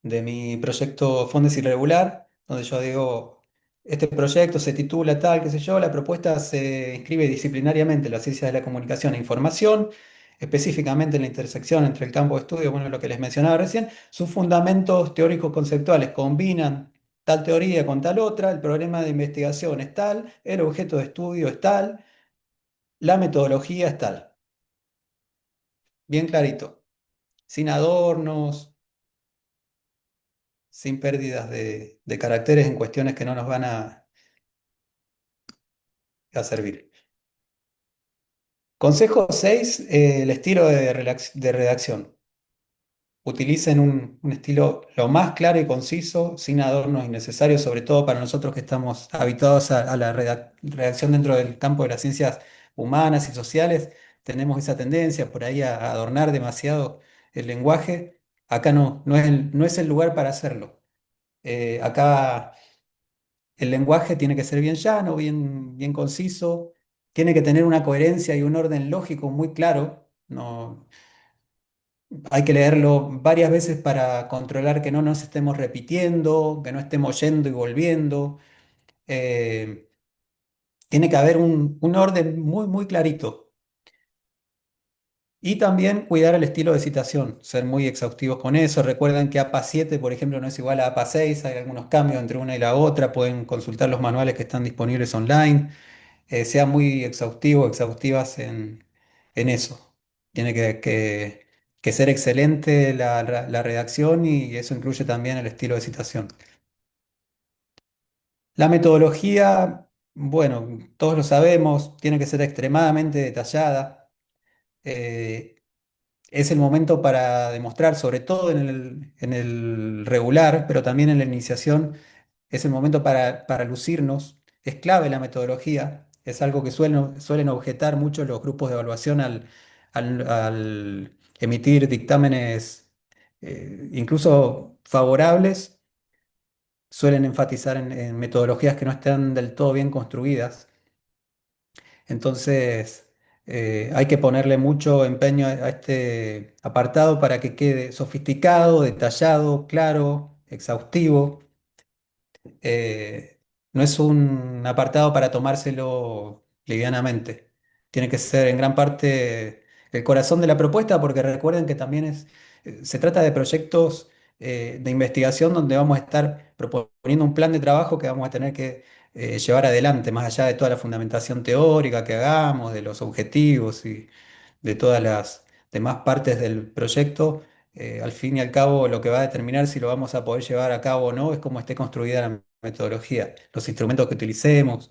de mi proyecto Fondes Irregular, donde yo digo, este proyecto se titula tal, qué sé yo, la propuesta se inscribe disciplinariamente en las ciencias de la comunicación e información, específicamente en la intersección entre el campo de estudio, bueno, lo que les mencionaba recién, sus fundamentos teóricos conceptuales combinan tal teoría con tal otra, el problema de investigación es tal, el objeto de estudio es tal, la metodología es tal. Bien clarito, sin adornos, sin pérdidas de caracteres en cuestiones que no nos van a servir. Consejo 6, el estilo de redacción. Utilicen un estilo lo más claro y conciso, sin adornos innecesarios, sobre todo para nosotros que estamos habituados a la redacción dentro del campo de las ciencias humanas y sociales. Tenemos esa tendencia por ahí a adornar demasiado el lenguaje. Acá no es el lugar para hacerlo. Acá el lenguaje tiene que ser bien llano, bien conciso, tiene que tener una coherencia y un orden lógico muy claro. No, hay que leerlo varias veces para controlar que no nos estemos repitiendo, que no estemos yendo y volviendo. Eh, Tiene que haber un orden muy clarito. Y también cuidar el estilo de citación, ser muy exhaustivos con eso. Recuerden que APA 7, por ejemplo, no es igual a APA 6, hay algunos cambios entre una y la otra, pueden consultar los manuales que están disponibles online. Sean muy exhaustivos, exhaustivas en eso. Tiene que ser excelente la redacción y eso incluye también el estilo de citación. La metodología, bueno, todos lo sabemos, tiene que ser extremadamente detallada. Eh, es el momento para demostrar, sobre todo en el regular, pero también en la iniciación, es el momento para lucirnos. Es clave la metodología, es algo que suelen objetar mucho los grupos de evaluación al emitir dictámenes incluso favorables, suelen enfatizar en metodologías que no están del todo bien construidas. Entonces, hay que ponerle mucho empeño a este apartado para que quede sofisticado, detallado, claro, exhaustivo. No es un apartado para tomárselo livianamente. Tiene que ser en gran parte el corazón de la propuesta, porque recuerden que también se trata de proyectos de investigación donde vamos a estar proponiendo un plan de trabajo que vamos a tener que llevar adelante, más allá de toda la fundamentación teórica que hagamos, de los objetivos y de todas las demás partes del proyecto. Al fin y al cabo, lo que va a determinar si lo vamos a poder llevar a cabo o no es cómo esté construida la metodología, los instrumentos que utilicemos,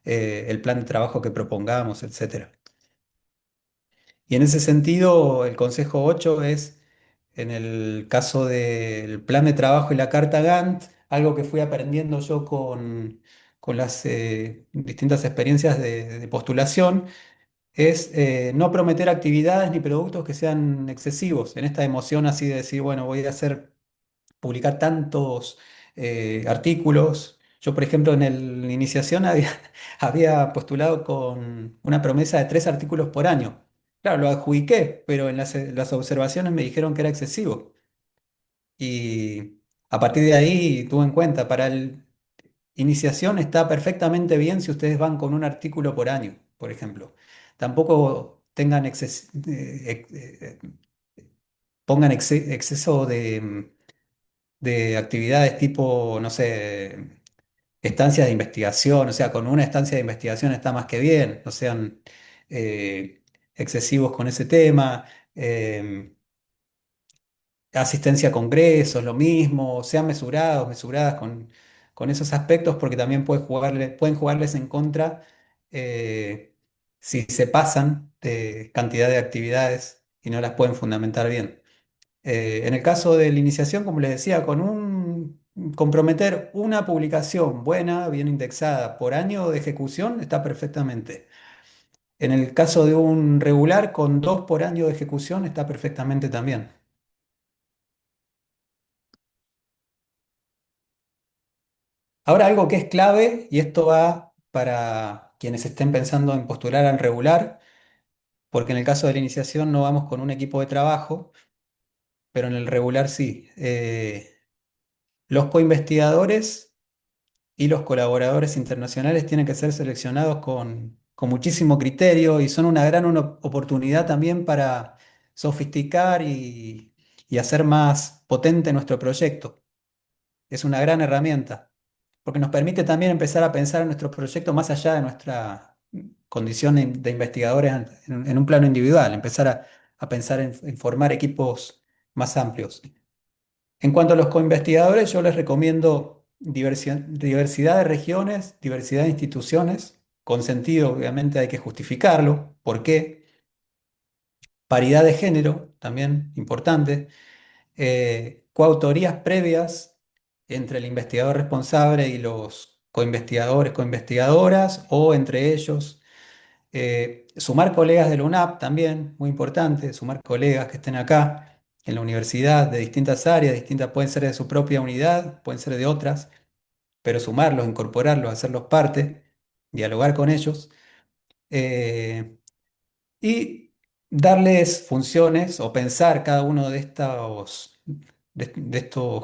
el plan de trabajo que propongamos, etcétera. Y en ese sentido, el consejo 8 es, en el caso del plan de trabajo y la carta Gantt, algo que fui aprendiendo yo con las distintas experiencias de postulación, es no prometer actividades ni productos que sean excesivos. En esta emoción así de decir, bueno, voy a publicar tantos artículos. Yo, por ejemplo, la iniciación había postulado con una promesa de 3 artículos por año. Claro, lo adjudiqué, pero en las observaciones me dijeron que era excesivo. Y a partir de ahí tuve en cuenta, para el iniciación está perfectamente bien si ustedes van con un artículo por año, por ejemplo. tampoco tengan pongan exceso de actividades tipo, no sé, estancias de investigación, o sea, con una estancia de investigación está más que bien, no sean eh, excesivos con ese tema. Asistencia a congresos, lo mismo, sean mesurados, mesuradas con esos aspectos, porque también pueden jugarles en contra si se pasan de cantidad de actividades y no las pueden fundamentar bien. En el caso de la iniciación, como les decía, comprometer una publicación buena, bien indexada por año de ejecución, está perfectamente. En el caso de un regular, con 2 por año de ejecución, está perfectamente también. Ahora, algo que es clave, y esto va para quienes estén pensando en postular al regular, porque en el caso de la iniciación no vamos con un equipo de trabajo, pero en el regular sí. Los coinvestigadores y los colaboradores internacionales tienen que ser seleccionados con muchísimo criterio y son una gran oportunidad también para sofisticar y hacer más potente nuestro proyecto. Es una gran herramienta, porque nos permite también empezar a pensar en nuestro proyecto más allá de nuestra condición de investigadores en un plano individual, empezar a pensar en formar equipos más amplios. En cuanto a los coinvestigadores, yo les recomiendo diversidad de regiones, diversidad de instituciones, con sentido, obviamente hay que justificarlo. ¿Por qué? Paridad de género, también importante. Coautorías previas entre el investigador responsable y los coinvestigadores, coinvestigadoras, o entre ellos. Sumar colegas de la UNAP también, muy importante, sumar colegas que estén acá en la universidad de distintas áreas, distintas, pueden ser de su propia unidad, pueden ser de otras, pero sumarlos, incorporarlos, hacerlos parte, dialogar con ellos. Eh, y darles funciones o pensar cada uno de estos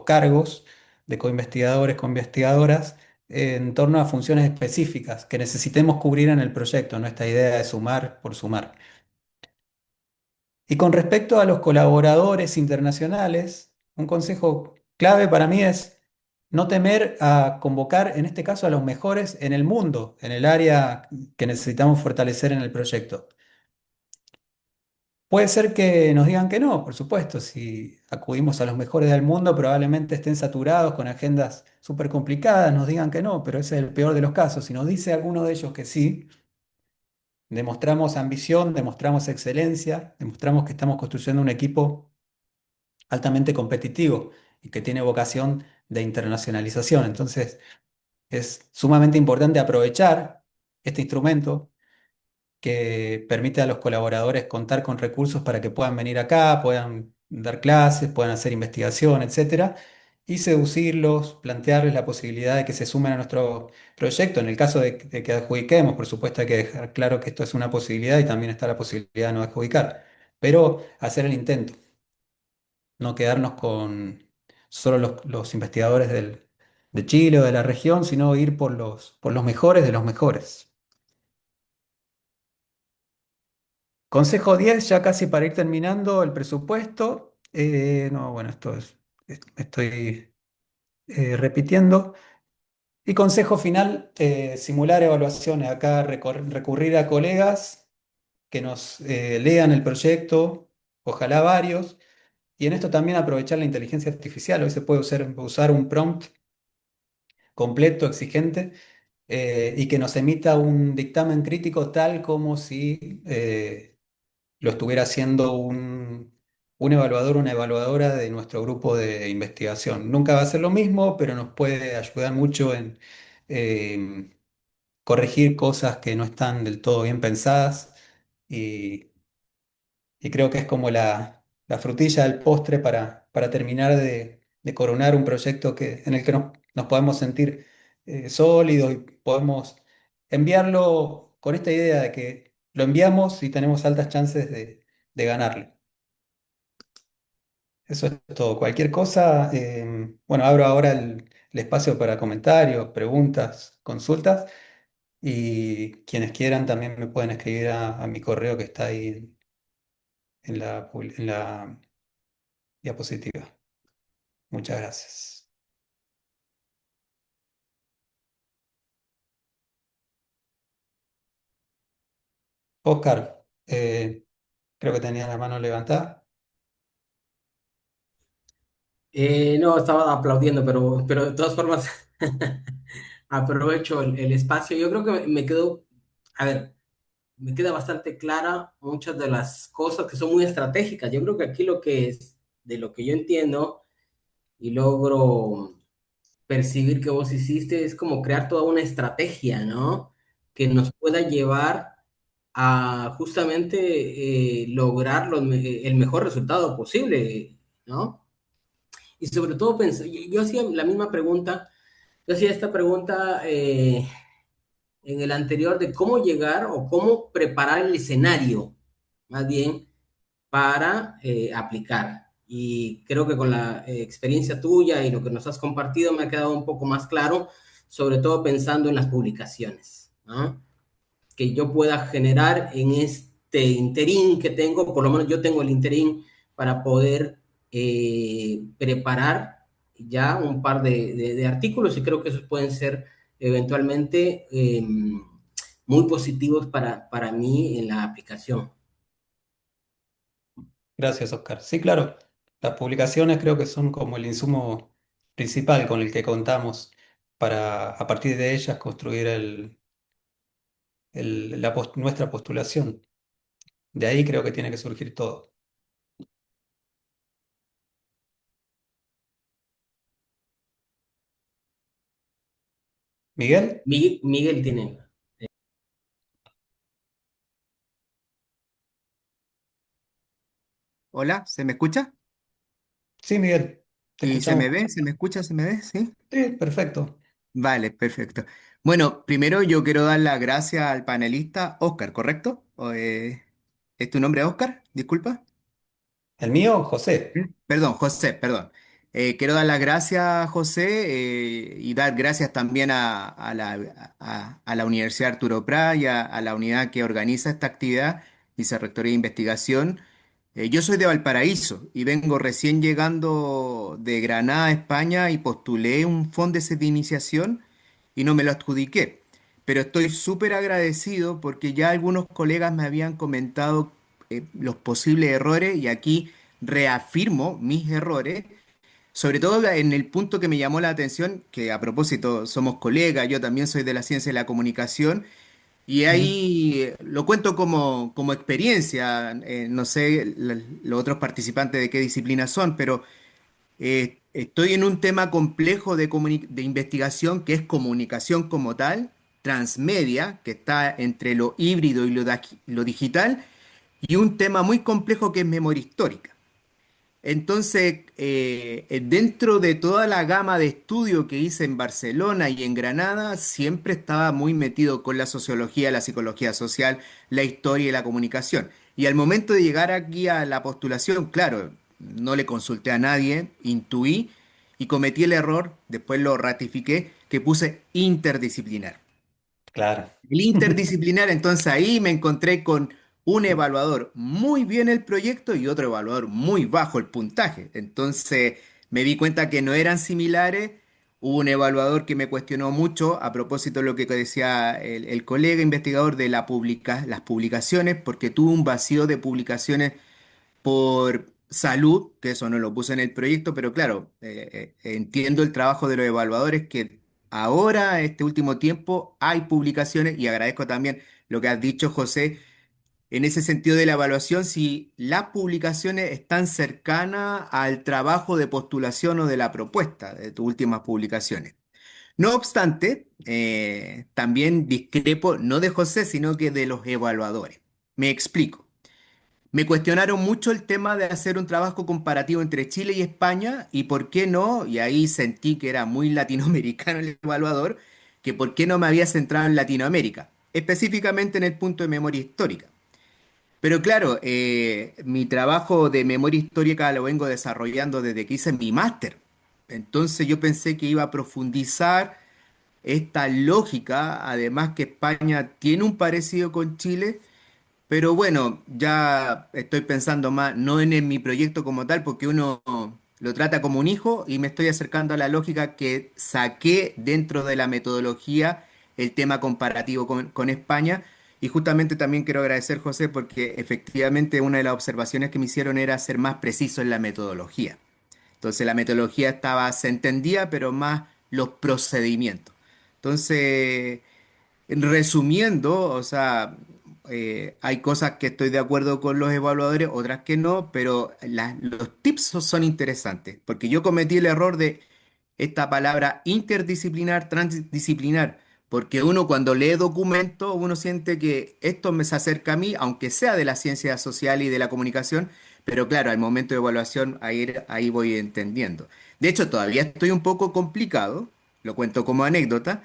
cargos de coinvestigadores, coinvestigadoras, en torno a funciones específicas que necesitemos cubrir en el proyecto, no esta idea de sumar por sumar. Y con respecto a los colaboradores internacionales, un consejo clave para mí es no temer a convocar, en este caso, a los mejores en el mundo, en el área que necesitamos fortalecer en el proyecto. Puede ser que nos digan que no, por supuesto, si acudimos a los mejores del mundo, probablemente estén saturados con agendas súper complicadas, nos digan que no, pero ese es el peor de los casos. Si nos dice alguno de ellos que sí, demostramos ambición, demostramos excelencia, demostramos que estamos construyendo un equipo altamente competitivo y que tiene vocación de internacionalización. Entonces, es sumamente importante aprovechar este instrumento que permite a los colaboradores contar con recursos para que puedan venir acá, puedan dar clases, puedan hacer investigación, etcétera, y seducirlos, plantearles la posibilidad de que se sumen a nuestro proyecto. En el caso de que adjudiquemos, por supuesto hay que dejar claro que esto es una posibilidad y también está la posibilidad de no adjudicar, pero hacer el intento, no quedarnos con solo los investigadores de Chile o de la región, sino ir por los mejores de los mejores. Consejo 10 ya casi para ir terminando el presupuesto. No, bueno, estoy repitiendo. Y consejo final, simular evaluaciones. Acá recurrir a colegas que nos lean el proyecto, ojalá varios. Y en esto también aprovechar la inteligencia artificial. Hoy se puede usar un prompt completo, exigente, y que nos emita un dictamen crítico tal como si lo estuviera haciendo un evaluador, una evaluadora de nuestro grupo de investigación. Nunca va a ser lo mismo, pero nos puede ayudar mucho en eh, corregir cosas que no están del todo bien pensadas y, y creo que es como la frutilla del postre para terminar de coronar un proyecto en el que nos podemos sentir sólidos y podemos enviarlo con esta idea de que lo enviamos y tenemos altas chances de ganarlo. Eso es todo. Cualquier cosa, bueno, abro ahora el espacio para comentarios, preguntas, consultas Y quienes quieran también me pueden escribir a mi correo que está ahí en la diapositiva. Muchas gracias. Oscar, creo que tenía la mano levantada. No, estaba aplaudiendo, pero de todas formas aprovecho el espacio. Yo creo que me quedó, a ver, me queda bastante clara muchas de las cosas que son muy estratégicas. Yo creo que aquí lo que es, de lo que yo entiendo y logro percibir que vos hiciste, es como crear toda una estrategia, ¿no? Que nos pueda llevar a justamente lograr el mejor resultado posible, ¿no? Y sobre todo, yo hacía la misma pregunta, yo hacía esta pregunta en el anterior de cómo llegar o cómo preparar el escenario, más bien, para aplicar. Y creo que con la experiencia tuya y lo que nos has compartido me ha quedado un poco más claro, sobre todo pensando en las publicaciones, ¿no? Que yo pueda generar en este interín que tengo, por lo menos yo tengo el interín para poder preparar ya un par de artículos y creo que esos pueden ser eventualmente muy positivos para mí en la aplicación. Gracias, Oscar. Sí, claro, las publicaciones creo que son como el insumo principal con el que contamos para, a partir de ellas, construir nuestra postulación. De ahí creo que tiene que surgir todo. ¿Miguel? Miguel tiene. Hola, ¿se me escucha? Sí, Miguel, te ¿Y se escuchamos. me ve? ¿Se me escucha? ¿Se me ve? ¿Sí? Sí, perfecto. Vale, perfecto. Bueno, primero yo quiero dar las gracias al panelista Oscar, ¿correcto? ¿Es tu nombre Oscar? Disculpa. El mío, José. Perdón, José, perdón. Quiero dar las gracias, José, y dar gracias también a la Universidad Arturo Prat y a la unidad que organiza esta actividad, Vicerrectoría de Investigación. Yo soy de Valparaíso y vengo recién llegando de Granada, España, y postulé un fondo de iniciación y no me lo adjudiqué. Pero estoy súper agradecido porque ya algunos colegas me habían comentado los posibles errores y aquí reafirmo mis errores, sobre todo en el punto que me llamó la atención, que a propósito somos colegas, yo también soy de la ciencia de la comunicación, y Ujú. ahí lo cuento como experiencia, no sé los otros participantes de qué disciplina son, pero estoy en un tema complejo de investigación que es comunicación como tal, transmedia, que está entre lo híbrido y lo digital, y un tema muy complejo que es memoria histórica. Entonces, dentro de toda la gama de estudio que hice en Barcelona y en Granada, siempre estaba muy metido con la sociología, la psicología social, la historia y la comunicación. Y al momento de llegar aquí a la postulación, claro, no le consulté a nadie, intuí y cometí el error, después lo ratifiqué, que puse interdisciplinar. Claro. El interdisciplinar, entonces ahí me encontré con un evaluador muy bien el proyecto y otro evaluador muy bajo el puntaje. Entonces me di cuenta que no eran similares. Hubo un evaluador que me cuestionó mucho a propósito de lo que decía el colega investigador de las publicaciones, porque tuvo un vacío de publicaciones por salud, que eso no lo puse en el proyecto, pero claro, entiendo el trabajo de los evaluadores que ahora, este último tiempo, hay publicaciones y agradezco también lo que has dicho, José, en ese sentido de la evaluación, si las publicaciones están cercanas al trabajo de postulación o de la propuesta de tus últimas publicaciones. No obstante, también discrepo no de José, sino que de los evaluadores. Me explico. Me cuestionaron mucho el tema de hacer un trabajo comparativo entre Chile y España y por qué no, y ahí sentí que era muy latinoamericano el evaluador, que por qué no me había centrado en Latinoamérica, específicamente en el punto de memoria histórica. Pero claro, mi trabajo de memoria histórica lo vengo desarrollando desde que hice mi máster. Entonces yo pensé que iba a profundizar esta lógica, además que España tiene un parecido con Chile, pero bueno, ya estoy pensando más, no en mi proyecto como tal, porque uno lo trata como un hijo y me estoy acercando a la lógica que saqué dentro de la metodología el tema comparativo con España. Y justamente también quiero agradecer, José, porque efectivamente una de las observaciones que me hicieron era ser más preciso en la metodología. Entonces la metodología estaba, se entendía, pero más los procedimientos. Entonces, resumiendo, o sea, hay cosas que estoy de acuerdo con los evaluadores, otras que no, pero los tips son interesantes, porque yo cometí el error de esta palabra interdisciplinar, transdisciplinar, porque uno cuando lee documentos, uno siente que esto me se acerca a mí, aunque sea de la ciencia social y de la comunicación, pero claro, al momento de evaluación ahí voy entendiendo. De hecho, todavía estoy un poco complicado, lo cuento como anécdota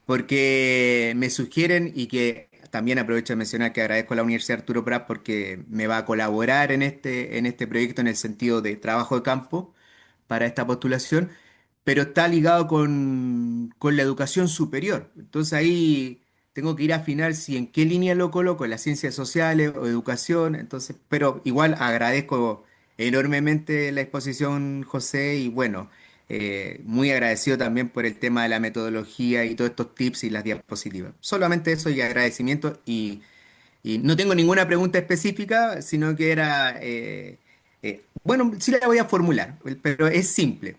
porque me sugieren y que también aprovecho de mencionar que agradezco a la Universidad Arturo Prat porque me va a colaborar en este proyecto en el sentido de trabajo de campo para esta postulación, pero está ligado con la educación superior. Entonces ahí tengo que ir a afinar si en qué línea lo coloco, en las ciencias sociales o educación. Entonces, pero igual agradezco enormemente la exposición, José, y bueno, muy agradecido también por el tema de la metodología y todos estos tips y las diapositivas. Solamente eso y agradecimiento y no tengo ninguna pregunta específica, sino que era, bueno, sí la voy a formular, pero es simple.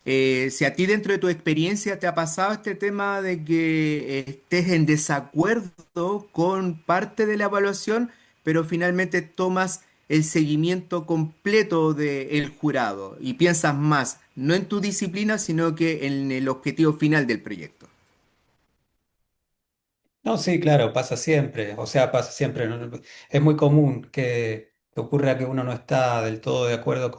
Si a ti dentro de tu experiencia te ha pasado este tema de que estés en desacuerdo con parte de la evaluación, pero finalmente tomas el seguimiento completo del jurado y piensas más, no en tu disciplina, sino que en el objetivo final del proyecto. No, sí, claro, pasa siempre, o sea, pasa siempre. Es muy común que ocurra que uno no está del todo de acuerdo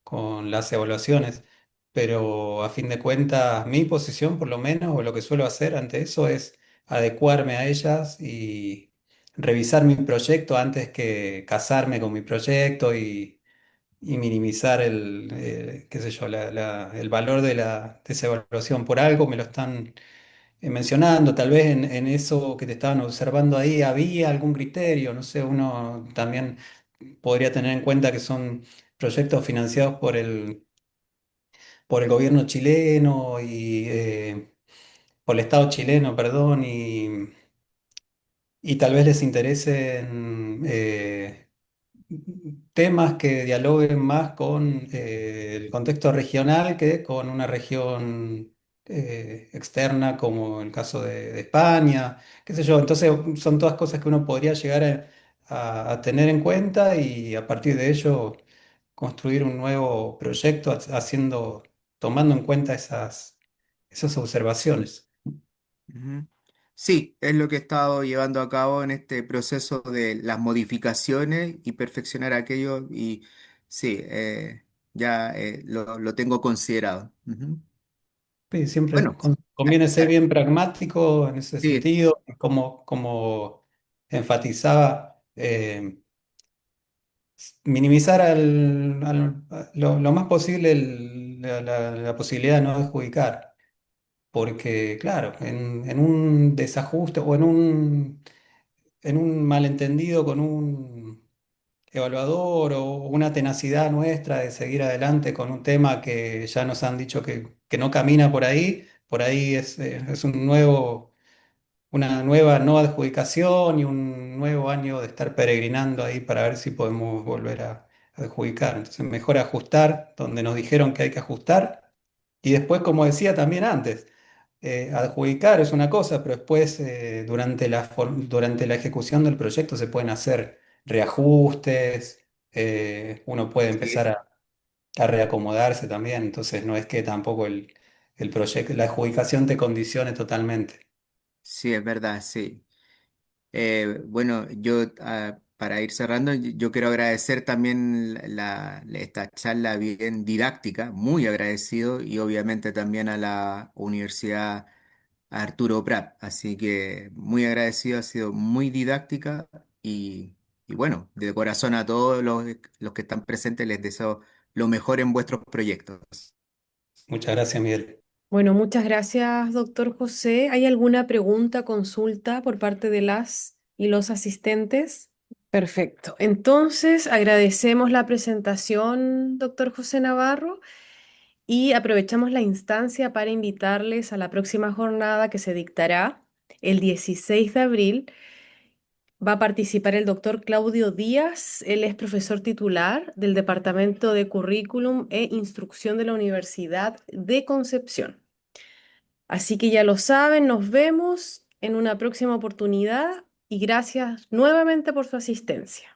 con las evaluaciones, pero a fin de cuentas mi posición por lo menos, o lo que suelo hacer ante eso es adecuarme a ellas y revisar mi proyecto antes que casarme con mi proyecto y minimizar qué sé yo, el valor de esa evaluación. Por algo me lo están mencionando, tal vez en eso que te estaban observando ahí había algún criterio, no sé, uno también podría tener en cuenta que son proyectos financiados por el gobierno chileno y por el Estado chileno, perdón, y tal vez les interesen temas que dialoguen más con el contexto regional que con una región externa, como el caso de España, qué sé yo. Entonces son todas cosas que uno podría llegar a tener en cuenta y a partir de ello construir un nuevo proyecto tomando en cuenta esas observaciones. Ujú. Sí, es lo que he estado llevando a cabo en este proceso de las modificaciones y perfeccionar aquello y sí, ya lo tengo considerado. Ujú. Sí, siempre Bueno, a- conviene ser a- bien pragmático en ese sí, sentido, como enfatizaba, minimizar lo más posible la posibilidad de no adjudicar, porque claro, en un desajuste o en un malentendido con un evaluador o una tenacidad nuestra de seguir adelante con un tema que ya nos han dicho que no camina por ahí es una nueva no adjudicación y un nuevo año de estar peregrinando ahí para ver si podemos volver a adjudicar. Entonces, mejor ajustar donde nos dijeron que hay que ajustar. Y después, como decía también antes, adjudicar es una cosa, pero después durante la ejecución del proyecto se pueden hacer reajustes, uno puede empezar sí, a reacomodarse también, entonces no es que tampoco el proyecto, la adjudicación te condicione totalmente. sí, es verdad, sí. Bueno, para ir cerrando, yo quiero agradecer también esta charla bien didáctica, muy agradecido y obviamente también a la Universidad Arturo Prat. Así que muy agradecido, ha sido muy didáctica y bueno, de corazón a todos los que están presentes les deseo lo mejor en vuestros proyectos. Muchas gracias, Miguel. Bueno, muchas gracias, doctor José. ¿Hay alguna pregunta, consulta por parte de las y los asistentes? Perfecto. Entonces, agradecemos la presentación, doctor José Navarro, y aprovechamos la instancia para invitarles a la próxima jornada que se dictará el 16 de abril. Va a participar el doctor Claudio Díaz. Él es profesor titular del Departamento de Currículum e Instrucción de la Universidad de Concepción. Así que ya lo saben, nos vemos en una próxima oportunidad y gracias nuevamente por su asistencia.